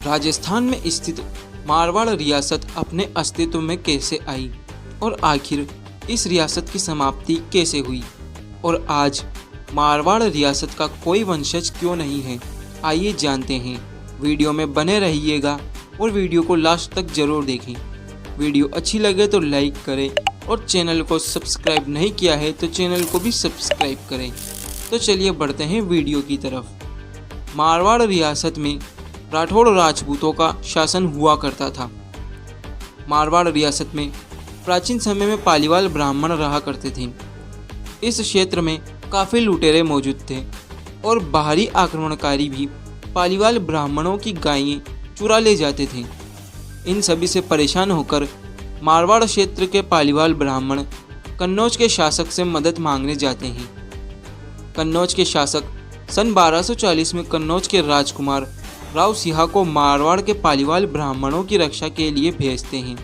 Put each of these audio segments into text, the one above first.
राजस्थान में स्थित मारवाड़ रियासत अपने अस्तित्व में कैसे आई और आखिर इस रियासत की समाप्ति कैसे हुई, और आज मारवाड़ रियासत का कोई वंशज क्यों नहीं है, आइए जानते हैं। वीडियो में बने रहिएगा और वीडियो को लास्ट तक जरूर देखें। वीडियो अच्छी लगे तो लाइक करें और चैनल को सब्सक्राइब नहीं किया है तो चैनल को भी सब्सक्राइब करें। तो चलिए बढ़ते हैं वीडियो की तरफ। मारवाड़ रियासत में राठौड़ राजपूतों का शासन हुआ करता था। मारवाड़ रियासत में प्राचीन समय में पालीवाल ब्राह्मण रहा करते थे। इस क्षेत्र में काफ़ी लुटेरे मौजूद थे और बाहरी आक्रमणकारी भी पालीवाल ब्राह्मणों की गायें चुरा ले जाते थे। इन सभी से परेशान होकर मारवाड़ क्षेत्र के पालीवाल ब्राह्मण कन्नौज के शासक से मदद मांगने जाते हैं। कन्नौज के शासक सन 1240 में कन्नौज के राजकुमार राव सिंहा को मारवाड़ के पालीवाल ब्राह्मणों की रक्षा के लिए भेजते हैं।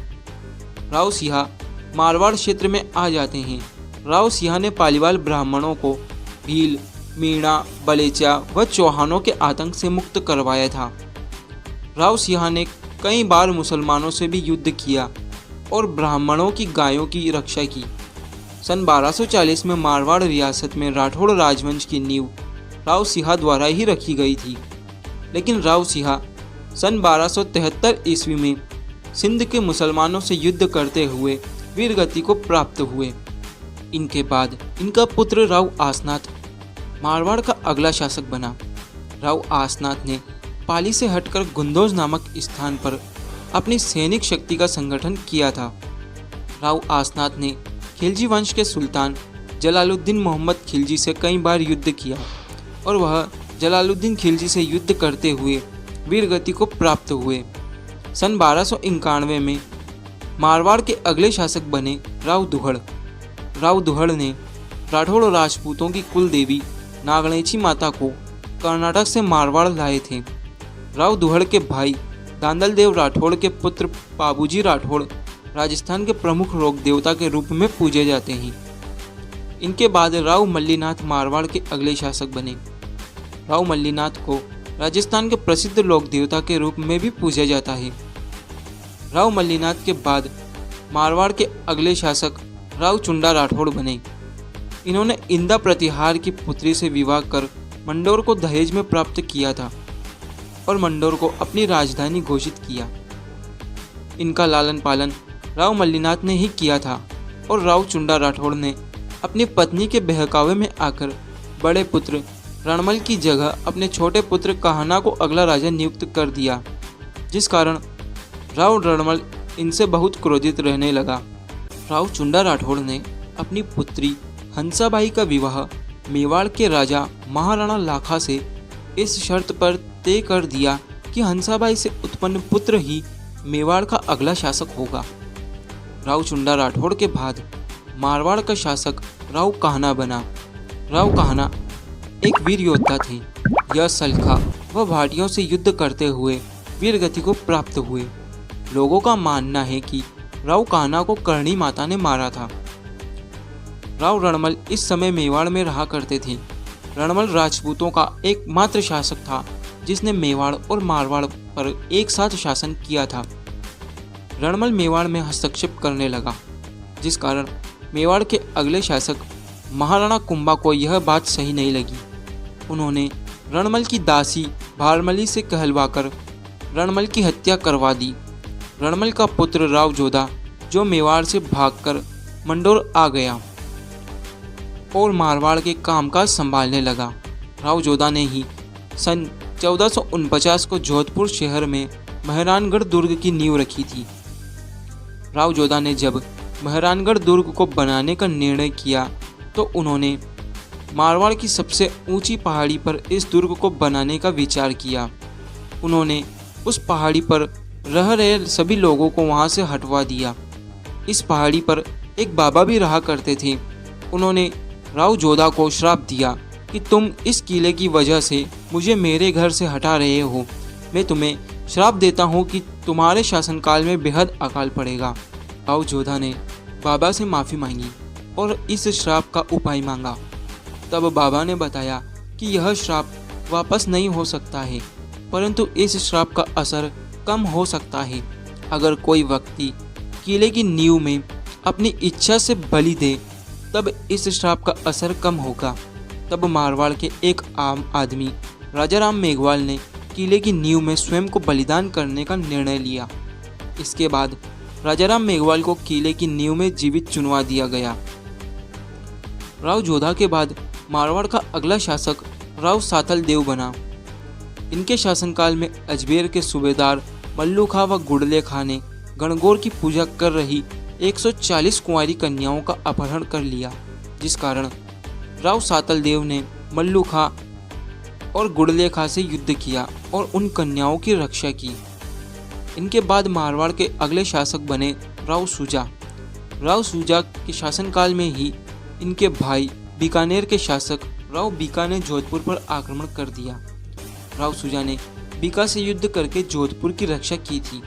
राव सिंहा मारवाड़ क्षेत्र में आ जाते हैं। राव सिंहा ने पालीवाल ब्राह्मणों को भील, मीणा, बलेचा व चौहानों के आतंक से मुक्त करवाया था। राव सिंहा ने कई बार मुसलमानों से भी युद्ध किया और ब्राह्मणों की गायों की रक्षा की। सन 1240 में मारवाड़ रियासत में राठौड़ राजवंश की नींव राव सिंहा द्वारा ही रखी गई थी, लेकिन राव सिंहा सन 1273 ईस्वी में सिंध के मुसलमानों से युद्ध करते हुए वीरगति को प्राप्त हुए। इनके बाद इनका पुत्र राव आसनाथ मारवाड़ का अगला शासक बना। राव आसनाथ ने पाली से हटकर गुंदोज नामक स्थान पर अपनी सैनिक शक्ति का संगठन किया था। राव आसनाथ ने खिलजी वंश के सुल्तान जलालुद्दीन मोहम्मद खिलजी से कई बार युद्ध किया और वह जलालुद्दीन खिलजी से युद्ध करते हुए वीरगति को प्राप्त हुए। सन 1291 में मारवाड़ के अगले शासक बने राव दुहड़। राव दुहड़ ने राठौड़ राजपूतों की कुल देवी नागणेची माता को कर्नाटक से मारवाड़ लाए थे। राव दुहड़ के भाई दांदल देव राठौड़ के पुत्र पाबूजी राठौड़ राजस्थान के प्रमुख लोक देवता के रूप में पूजे जाते हैं। इनके बाद राव मल्लीनाथ मारवाड़ के अगले शासक बने। राव मल्लीनाथ को राजस्थान के प्रसिद्ध लोक देवता के रूप में भी पूजा जाता है। राव मल्लीनाथ के बाद मारवाड़ के अगले शासक राव चुंडा राठौड़ बने। इन्होंने इंदा प्रतिहार की पुत्री से विवाह कर मंडोर को दहेज में प्राप्त किया था और मंडोर को अपनी राजधानी घोषित किया। इनका लालन पालन राव मल्लीनाथ ने ही किया था और राव चुंडा राठौड़ ने अपनी पत्नी के बहकावे में आकर बड़े पुत्र रणमल की जगह अपने छोटे पुत्र कान्हा को अगला राजा नियुक्त कर दिया, जिस कारण राव रणमल इनसे बहुत क्रोधित रहने लगा। राव चुंडा राठौड़ ने अपनी पुत्री हंसाबाई का विवाह मेवाड़ के राजा महाराणा लाखा से इस शर्त पर तय कर दिया कि हंसाबाई से उत्पन्न पुत्र ही मेवाड़ का अगला शासक होगा। राव चुंडा राठौड़ के बाद मारवाड़ का शासक राव कान्हा बना। राव कान्हा एक वीर योद्धा थे। यह सलखा व भाटियों से युद्ध करते हुए वीरगति को प्राप्त हुए। लोगों का मानना है कि राव कान्हा को करणी माता ने मारा था। राव रणमल इस समय मेवाड़ में रहा करते थे। रणमल राजपूतों का एकमात्र शासक था जिसने मेवाड़ और मारवाड़ पर एक साथ शासन किया था। रणमल मेवाड़ में हस्तक्षेप करने लगा, जिस कारण मेवाड़ के अगले शासक महाराणा कुंभा को यह बात सही नहीं लगी। उन्होंने रणमल की दासी भारमली से कहलवाकर रणमल की हत्या करवा दी। रणमल का पुत्र राव जोधा, जो मेवाड़ से भागकर मंडोर आ गया और मारवाड़ के कामकाज संभालने लगा। राव जोधा ने ही सन 1449 को जोधपुर शहर में मेहरानगढ़ दुर्ग की नींव रखी थी। राव जोधा ने जब मेहरानगढ़ दुर्ग को बनाने का निर्णय किया तो उन्होंने मारवाड़ की सबसे ऊंची पहाड़ी पर इस दुर्ग को बनाने का विचार किया। उन्होंने उस पहाड़ी पर रह रहे सभी लोगों को वहां से हटवा दिया। इस पहाड़ी पर एक बाबा भी रहा करते थे। उन्होंने राव जोधा को श्राप दिया कि तुम इस किले की वजह से मुझे मेरे घर से हटा रहे हो। मैं तुम्हें श्राप देता हूँ कि तुम्हारे शासनकाल में बेहद अकाल पड़ेगा। राव जोधा ने बाबा से माफ़ी मांगी और इस श्राप का उपाय मांगा। तब बाबा ने बताया कि यह श्राप वापस नहीं हो सकता है। परंतु इस श्राप का असर कम हो सकता है अगर कोई व्यक्ति किले की नींव में अपनी इच्छा से बलि दे, तब इस श्राप का असर कम होगा। तब मारवाड़ के एक आम आदमी राजा राम मेघवाल ने किले की नींव में स्वयं को बलिदान करने का निर्णय लिया। इसके बाद राजा राम मेघवाल को किले की नींव में जीवित चुनवा दिया गया। राव जोधा के बाद मारवाड़ का अगला शासक राव सातल देव बना। इनके शासनकाल में अजमेर के सूबेदार मल्लू खां व गुड़ले खां ने गणगौर की पूजा कर रही 140 कुंवारी कन्याओं का अपहरण कर लिया, जिस कारण राव सातल देव ने मल्लू खां और गुड़ले खां से युद्ध किया और उन कन्याओं की रक्षा की। इनके बाद मारवाड़ के अगले शासक बने राव सूजा। राव सूजा के शासनकाल में ही इनके भाई बीकानेर के शासक राव बीका ने जोधपुर पर आक्रमण कर दिया। राव सूजा ने बीका से युद्ध करके जोधपुर की रक्षा की थी।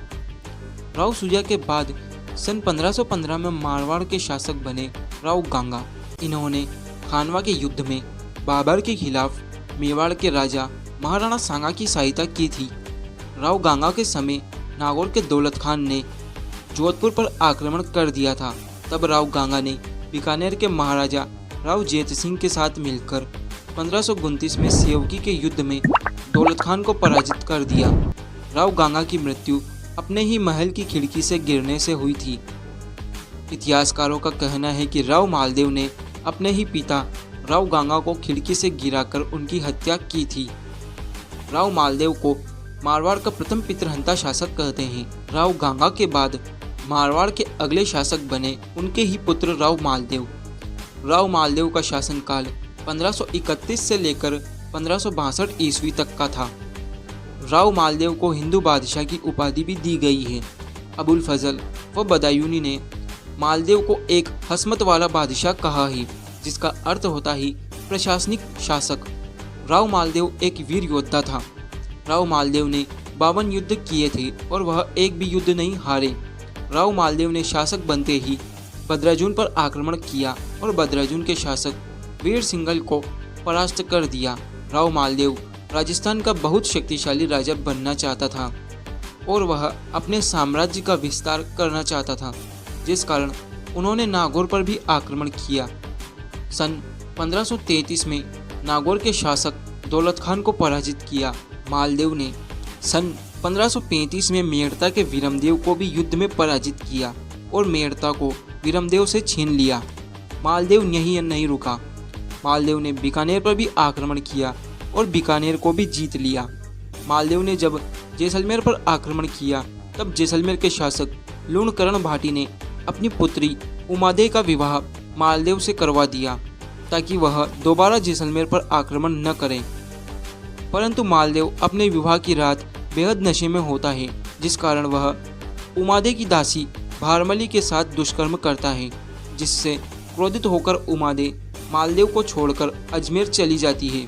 राव सूजा के बाद सन 1515 में मारवाड़ के शासक बने राव गांगा। इन्होंने खानवा के युद्ध में बाबर के खिलाफ मेवाड़ के राजा महाराणा सांगा की सहायता की थी। राव गांगा के समय नागौर के दौलत खान ने जोधपुर पर आक्रमण कर दिया था। तब राव गांगा ने बीकानेर के महाराजा राव जेत सिंह के साथ मिलकर 1529 में सेवकी के युद्ध में दौलत खान को पराजित कर दिया। राव गांगा की मृत्यु अपने ही महल की खिड़की से गिरने से हुई थी। इतिहासकारों का कहना है कि राव मालदेव ने अपने ही पिता राव गांगा को खिड़की से गिराकर उनकी हत्या की थी। राव मालदेव को मारवाड़ का प्रथम पितृहंता शासक कहते हैं। राव गांगा के बाद मारवाड़ के अगले शासक बने उनके ही पुत्र राव मालदेव। राव मालदेव का शासनकाल 1531 से लेकर 1562 ईस्वी तक का था। राव मालदेव को हिंदू बादशाह की उपाधि भी दी गई है। अबुल फजल व बदायूनी ने मालदेव को एक हस्मत वाला बादशाह कहा है, जिसका अर्थ होता है प्रशासनिक शासक। राव मालदेव एक वीर योद्धा था। राव मालदेव ने 52 युद्ध किए थे और वह एक भी युद्ध नहीं हारे। राव मालदेव ने शासक बनते ही बद्राजुन पर आक्रमण किया और बद्राजुन के शासक वीर सिंघल को परास्त कर दिया। राव मालदेव राजस्थान का बहुत शक्तिशाली राजा बनना चाहता था और वह अपने साम्राज्य का विस्तार करना चाहता था, जिस कारण उन्होंने नागौर पर भी आक्रमण किया। सन 1533 में नागौर के शासक दौलत खान को पराजित किया। मालदेव ने सन 1535 में मेड़ता के वीरमदेव को भी युद्ध में पराजित किया और मेड़ता को वीरमदेव से छीन लिया। मालदेव यहीं नहीं रुका। मालदेव ने बीकानेर पर भी आक्रमण किया और बीकानेर को भी जीत लिया। मालदेव ने जब जैसलमेर पर आक्रमण किया, तब जैसलमेर के शासक लूणकरण भाटी ने अपनी पुत्री उमादेय का विवाह मालदेव से करवा दिया ताकि वह दोबारा जैसलमेर पर आक्रमण न करे। परंतु मालदेव अपने विवाह की रात बेहद नशे में होता है, जिस कारण वह उमादेय की दासी भारमली के साथ दुष्कर्म करता है, जिससे क्रोधित होकर उमादेय मालदेव को छोड़कर अजमेर चली जाती है।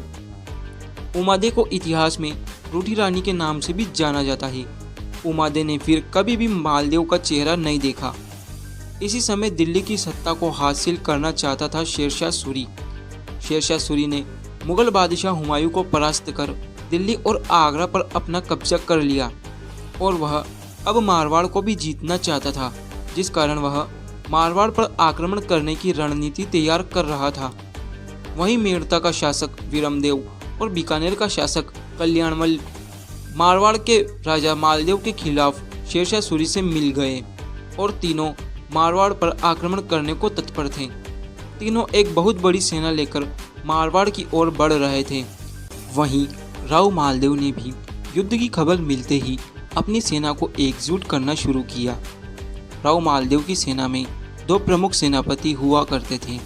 उमादेय को इतिहास में रूठी रानी के नाम से भी जाना जाता है। उमादेय ने फिर कभी भी मालदेव का चेहरा नहीं देखा। इसी समय दिल्ली की सत्ता को हासिल करना चाहता था शेरशाह सूरी। शेरशाह सूरी ने मुगल बादशाह हुमायूं को परास्त कर दिल्ली और आगरा पर अपना कब्जा कर लिया और वह अब मारवाड़ को भी जीतना चाहता था, जिस कारण वह मारवाड़ पर आक्रमण करने की रणनीति तैयार कर रहा था। वहीं मेड़ता का शासक वीरमदेव और बीकानेर का शासक कल्याणमल मारवाड़ के राजा मालदेव के खिलाफ शेरशाह सूरी से मिल गए और तीनों मारवाड़ पर आक्रमण करने को तत्पर थे। तीनों एक बहुत बड़ी सेना लेकर मारवाड़ की ओर बढ़ रहे थे। वहीं राव मालदेव ने भी युद्ध की खबर मिलते ही अपनी सेना को एकजुट करना शुरू किया। राव मालदेव की सेना में दो प्रमुख सेनापति हुआ करते थे,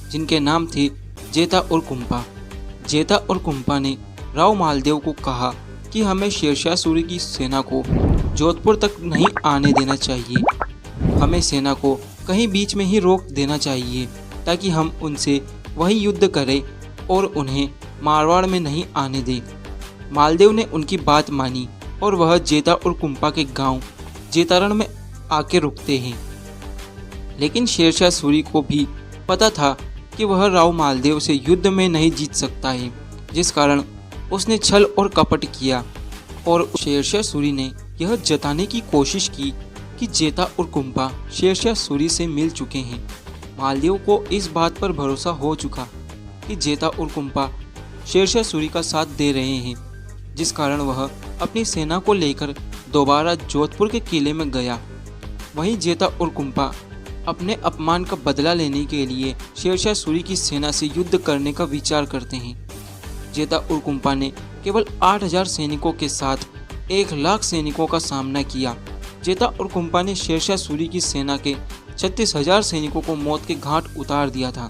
जिनके नाम थे जेता और कुंपा। जेता और कुंपा ने राव मालदेव को कहा कि हमें शेरशाह सूरी की सेना को जोधपुर तक नहीं आने देना चाहिए। हमें सेना को कहीं बीच में ही रोक देना चाहिए ताकि हम उनसे वही युद्ध करें और उन्हें मारवाड़ में नहीं आने दें। मालदेव ने उनकी बात मानी और वह जेता और कुंपा के गांव जेतारण में आके रुकते हैं। लेकिन शेरशाह सूरी को भी पता था कि वह राव मालदेव से युद्ध में नहीं जीत सकता है, जिस कारण उसने छल और कपट किया और शेरशाह सूरी ने यह जताने की कोशिश की कि जेता और कुंपा शेरशाह सूरी से मिल चुके हैं। मालदेव को इस बात पर भरोसा हो चुका कि जेता और कुंपा शेरशाह सूरी का साथ दे रहे हैं, जिस कारण वह अपनी सेना को लेकर दोबारा जोधपुर के किले में गया। वहीं जेता और कुंपा अपने अपमान का बदला लेने के लिए शेरशाह सूरी की सेना से युद्ध करने का विचार करते हैं। जेता और कुंपा ने केवल 8000 सैनिकों के साथ 1,00,000 सैनिकों का सामना किया। जेता और कुंपा ने शेरशाह सूरी की सेना के 36,000 सैनिकों को मौत के घाट उतार दिया था,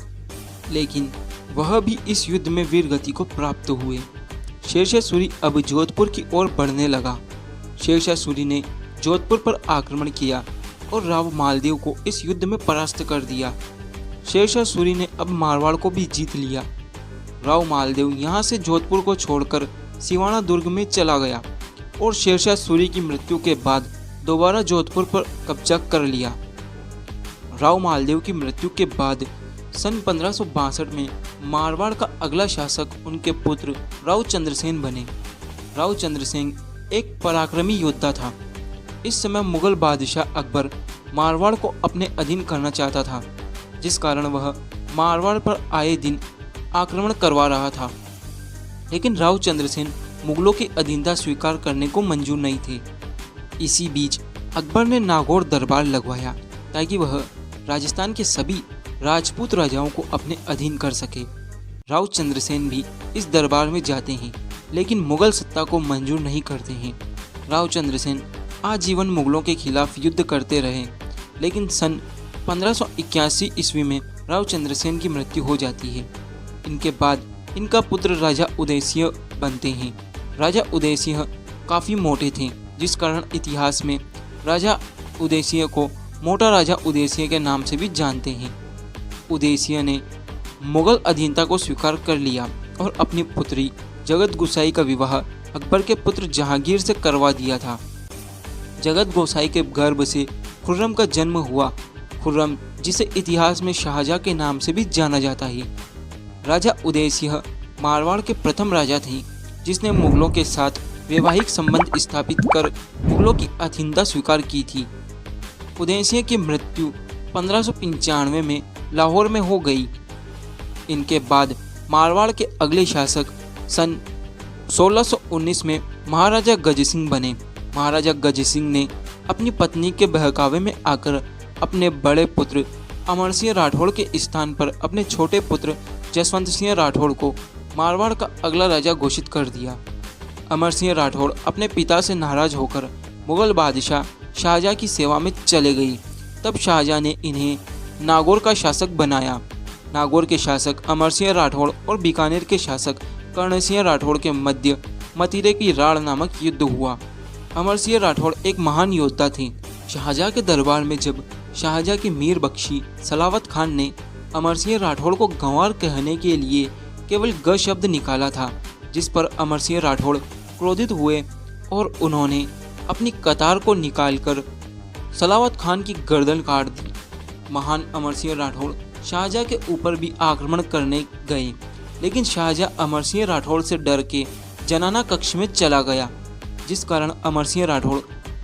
लेकिन वह भी इस युद्ध में वीर गति को प्राप्त हुए। शेरशाह सूरी अब जोधपुर की ओर बढ़ने लगा। शेरशाह सूरी ने जोधपुर पर आक्रमण किया और राव मालदेव को इस युद्ध में परास्त कर दिया। शेरशाह सूरी ने अब मारवाड़ को भी जीत लिया। राव मालदेव यहाँ से जोधपुर को छोड़कर सिवाना दुर्ग में चला गया और शेरशाह सूरी की मृत्यु के बाद दोबारा जोधपुर पर कब्जा कर लिया। राव मालदेव की मृत्यु के बाद सन 1562 में मारवाड़ का अगला शासक उनके पुत्र राव चंद्रसेन बने। राव चंद्रसेन एक पराक्रमी योद्धा था। इस समय मुगल बादशाह अकबर मारवाड़ को अपने अधीन करना चाहता था, जिस कारण वह मारवाड़ पर आए दिन आक्रमण करवा रहा था। लेकिन राव चंद्रसेन मुगलों की अधीनता स्वीकार करने को मंजूर नहीं थे। इसी बीच अकबर ने नागौर दरबार लगवाया ताकि वह राजस्थान के सभी राजपूत राजाओं को अपने अधीन कर सके। राव चंद्रसेन भी इस दरबार में जाते हैं, लेकिन मुगल सत्ता को मंजूर नहीं करते हैं। राव चंद्रसेन आजीवन मुगलों के खिलाफ युद्ध करते रहे, लेकिन सन 1581 ईस्वी में राव चंद्रसेन की मृत्यु हो जाती है। इनके बाद इनका पुत्र राजा उदयसिंह बनते हैं। राजा उदयसिंह काफ़ी मोटे थे, जिस कारण इतिहास में राजा उदयसिंह को मोटा राजा उदयसिंह के नाम से भी जानते हैं। उदयसिंह ने मुगल अधीनता को स्वीकार कर लिया और अपनी पुत्री जगत गोसाई का विवाह अकबर के पुत्र जहांगीर से करवा दिया था। जगत गोसाई के गर्भ से खुर्रम का जन्म हुआ। खुर्रम, जिसे इतिहास में शाहजहां के नाम से भी जाना जाता है। राजा उदयसिंह मारवाड़ के प्रथम राजा थे जिसने मुगलों के साथ वैवाहिक संबंध स्थापित कर मुगलों की अधीनता स्वीकार की थी। उदयसिंह की मृत्यु 1595 में लाहौर में हो गई। इनके बाद मारवाड़ के अगले शासक सन 1619 में महाराजा गजसिंह बने। महाराजा गजसिंह ने अपनी पत्नी के बहकावे में आकर अपने बड़े पुत्र अमर सिंह राठौड़ के स्थान पर अपने छोटे पुत्र जसवंत सिंह राठौड़ को मारवाड़ का अगला राजा घोषित कर दिया। अमर सिंह राठौड़ अपने पिता से नाराज होकर मुगल बादशाह शाहजहां की सेवा में चले गई। तब शाहजहां ने इन्हें नागौर का शासक बनाया। नागौर के शासक अमर सिंह राठौड़ और बीकानेर के शासक कर्ण सिंह राठौड़ के मध्य मतीरे की राड़ नामक युद्ध हुआ। अमर सिंह राठौड़ एक महान योद्धा थे। शाहजहां के दरबार में जब शाहजहां के मीर बख्शी सलावत खान ने अमर सिंह राठौड़ को गंवार कहने के लिए केवल ग शब्द निकाला था, जिस पर अमर सिंह राठौड़ क्रोधित हुए और उन्होंने अपनी कतार को निकालकर सलावत खान की गर्दन काट दी। महान अमर सिंह राठौड़ शाहजहां के ऊपर भी आक्रमण करने गए, लेकिन शाहजहां अमर सिंह राठौड़ से डर के जनाना कक्ष में चला गया, जिस कारण अमर सिंह राठौड़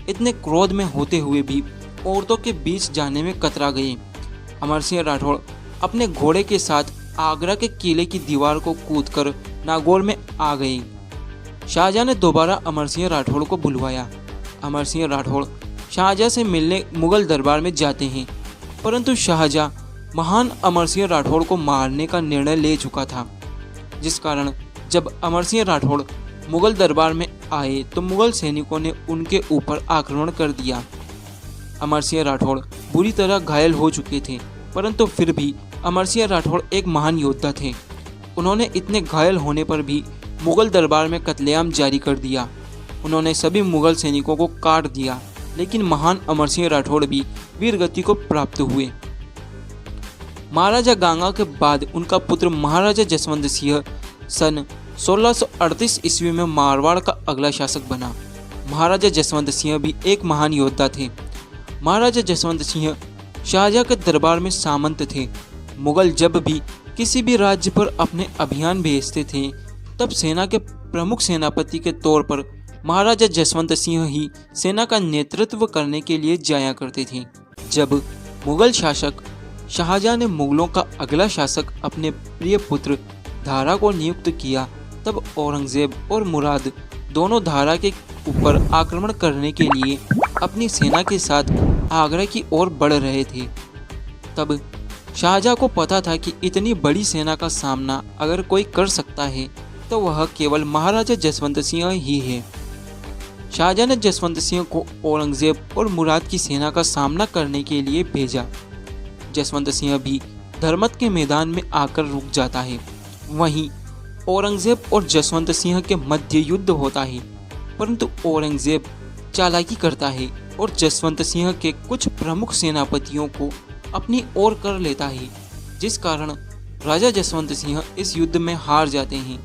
इतने क्रोध में होते हुए भी औरतों के बीच जाने में कतरा गए। अमर सिंह राठौड़ अपने घोड़े के साथ आगरा के किले की दीवार को कूदकर नागौर में आ गए। शाहजहां ने दोबारा अमर सिंह राठौड़ को बुलवाया। अमर सिंह राठौड़ शाहजहां से मिलने मुगल दरबार में जाते हैं, परंतु शाहजहां महान अमर सिंह राठौड़ को मारने का निर्णय ले चुका था, जिस कारण जब अमर सिंह राठौड़ मुगल दरबार में आए तो मुगल सैनिकों ने उनके ऊपर आक्रमण कर दिया। अमर सिंह राठौड़ बुरी तरह घायल हो चुके थे, परंतु फिर भी अमर सिंह राठौड़ एक महान योद्धा थे। उन्होंने इतने घायल होने पर भी मुगल दरबार में कत्लेआम जारी कर दिया। उन्होंने सभी मुगल सैनिकों को काट दिया, लेकिन महान अमर सिंह राठौड़ भी वीरगति को प्राप्त हुए। महाराजा गांगा के बाद उनका पुत्र महाराजा जसवंत सिंह सन 1638 ईस्वी में मारवाड़ का अगला शासक बना। महाराजा जसवंत सिंह भी एक महान योद्धा थे। महाराजा जसवंत सिंह शाहजहां के दरबार में सामंत थे। मुगल जब भी किसी भी राज्य पर अपने अभियान भेजते थे, तब सेना के प्रमुख सेनापति के तौर पर महाराजा जसवंत सिंह ही सेना का नेतृत्व करने के लिए जाया करते थे। जब मुगल शासक शाहजहां ने मुगलों का अगला शासक अपने प्रिय पुत्र दारा को नियुक्त किया, तब औरंगजेब और मुराद दोनों दारा के ऊपर आक्रमण करने के लिए अपनी सेना के साथ आगरा की ओर बढ़ रहे थे। तब शाहजहां को पता था कि इतनी बड़ी सेना का सामना अगर कोई कर सकता है तो वह केवल महाराजा जसवंत सिंह ही है। शाहजहां ने जसवंत सिंह को औरंगजेब और मुराद की सेना का सामना करने के लिए भेजा। जसवंत सिंह भी धर्मत के मैदान में आकर रुक जाता है। वहीं औरंगजेब और जसवंत सिंह के मध्य युद्ध होता है, परंतु औरंगजेब चालाकी करता है और जसवंत सिंह के कुछ प्रमुख सेनापतियों को अपनी ओर कर लेता है, जिस कारण राजा जसवंत सिंह इस युद्ध में हार जाते हैं।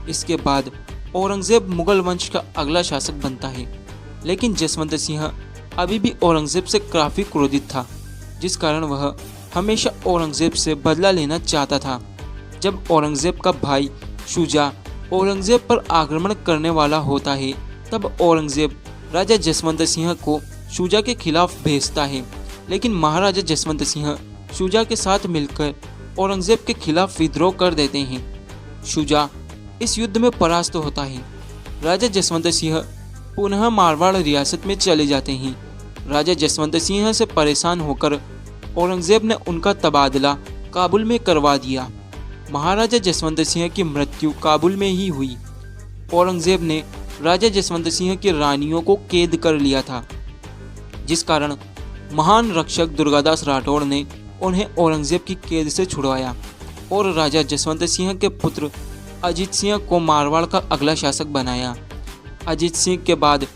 इसके बाद औरंगजेब मुगल वंश का अगला शासक बनता है, लेकिन जसवंत सिंह अभी भी औरंगजेब से काफ़ी क्रोधित था, जिस कारण वह हमेशा औरंगजेब से बदला लेना चाहता था। जब औरंगजेब का भाई शुजा औरंगजेब पर आक्रमण करने वाला होता है, तब औरंगजेब राजा जसवंत सिंह को शुजा के खिलाफ भेजता है, लेकिन महाराजा जसवंत सिंह शुजा के साथ मिलकर औरंगजेब के खिलाफ विद्रोह कर देते हैं। शुजा इस युद्ध में परास्त होता है। राजा जसवंत सिंह पुनः मारवाड़ रियासत में चले जाते हैं। राजा जसवंत सिंह से परेशान होकर औरंगजेब ने उनका तबादला काबुल में करवा दिया। महाराजा जसवंत सिंह की मृत्यु काबुल में ही हुई। औरंगजेब ने राजा जसवंत सिंह की रानियों को कैद कर लिया था, जिस कारण महान रक्षक दुर्गादास राठौड़ ने उन्हें औरंगजेब की कैद से छुड़वाया और राजा जसवंत सिंह के पुत्र अजीत सिंह को मारवाड़ का अगला शासक बनाया। अजीत सिंह के बाद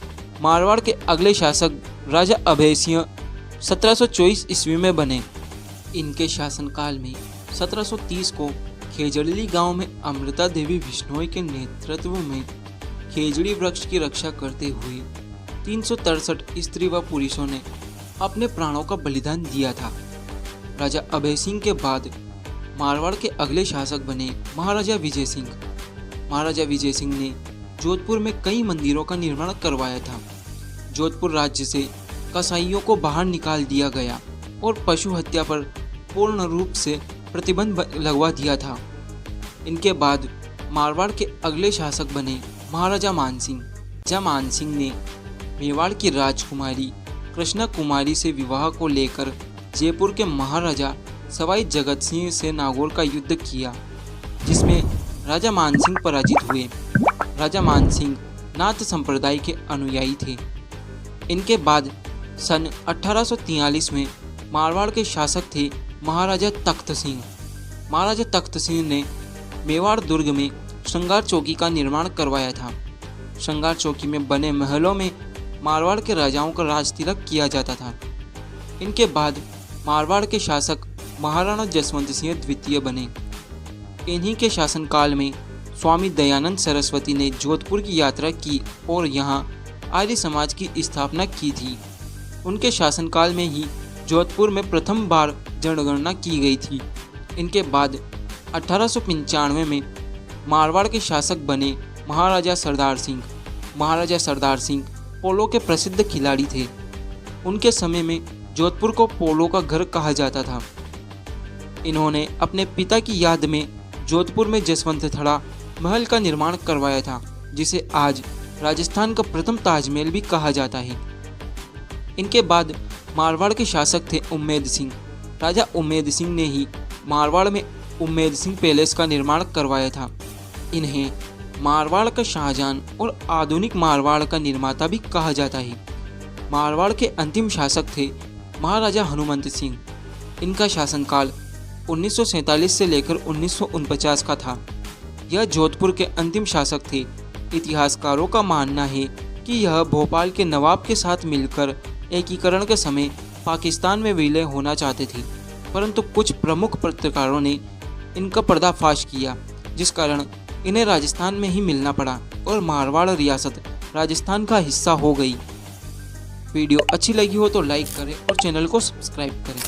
मारवाड़ के अगले शासक राजा अभय सिंह 1724 ईस्वी में बने। इनके शासनकाल में 1730 को खेजड़ली गांव में अमृता देवी बिश्नोई के नेतृत्व में खेजड़ी वृक्ष की रक्षा करते हुए 363 स्त्री व पुरुषों ने अपने प्राणों का बलिदान दिया था। राजा अभय सिंह के बाद मारवाड़ के अगले शासक बने महाराजा विजय सिंह। महाराजा विजय सिंह ने जोधपुर में कई मंदिरों का निर्माण करवाया था। जोधपुर राज्य से कसाईयों को बाहर निकाल दिया गया और पशु हत्या पर पूर्ण रूप से प्रतिबंध लगवा दिया था। इनके बाद मारवाड़ के अगले शासक बने महाराजा मानसिंह। राजा मानसिंह ने मेवाड़ की राजकुमारी कृष्णा कुमारी से विवाह को लेकर जयपुर के महाराजा सवाई जगत सिंह से नागौर का युद्ध किया, जिसमें राजा मानसिंह पराजित हुए। राजा मानसिंह नाथ संप्रदाय के अनुयायी थे। इनके बाद सन 1843 में मारवाड़ के शासक थे महाराजा तख्त सिंह। महाराजा तख्त सिंह ने मेवाड़ दुर्ग में श्रृंगार चौकी का निर्माण करवाया था। श्रृंगार चौकी में बने महलों में मारवाड़ के राजाओं का राज तिलक किया जाता था। इनके बाद मारवाड़ के शासक महाराणा जसवंत सिंह द्वितीय बने। इन्हीं के शासनकाल में स्वामी दयानंद सरस्वती ने जोधपुर की यात्रा की और यहाँ आर्य समाज की स्थापना की थी। उनके शासनकाल में ही जोधपुर में प्रथम बार जनगणना की गई थी। इनके बाद 1895 में मारवाड़ के शासक बने महाराजा सरदार सिंह। महाराजा सरदार सिंह पोलो के प्रसिद्ध खिलाड़ी थे। उनके समय में जोधपुर को पोलो का घर कहा जाता था। इन्होंने अपने पिता की याद में जोधपुर में जसवंत थड़ा महल का निर्माण करवाया था, जिसे आज राजस्थान का प्रथम ताजमहल भी कहा जाता है। इनके बाद मारवाड़ के शासक थे उम्मेद सिंह। राजा उम्मेद सिंह ने ही मारवाड़ में उम्मेद सिंह पैलेस का निर्माण करवाया था। इन्हें मारवाड़ का शाहजहां और आधुनिक मारवाड़ का निर्माता भी कहा जाता है। मारवाड़ के अंतिम शासक थे महाराजा हनुमंत सिंह। इनका शासनकाल 1947 से लेकर 1949 का था। यह जोधपुर के अंतिम शासक थे। इतिहासकारों का मानना है कि यह भोपाल के नवाब के साथ मिलकर एकीकरण के समय पाकिस्तान में विलय होना चाहते थे, परंतु कुछ प्रमुख पत्रकारों ने इनका पर्दाफाश किया, जिस कारण इन्हें राजस्थान में ही मिलना पड़ा और मारवाड़ रियासत राजस्थान का हिस्सा हो गई। वीडियो अच्छी लगी हो तो लाइक करें और चैनल को सब्सक्राइब करें।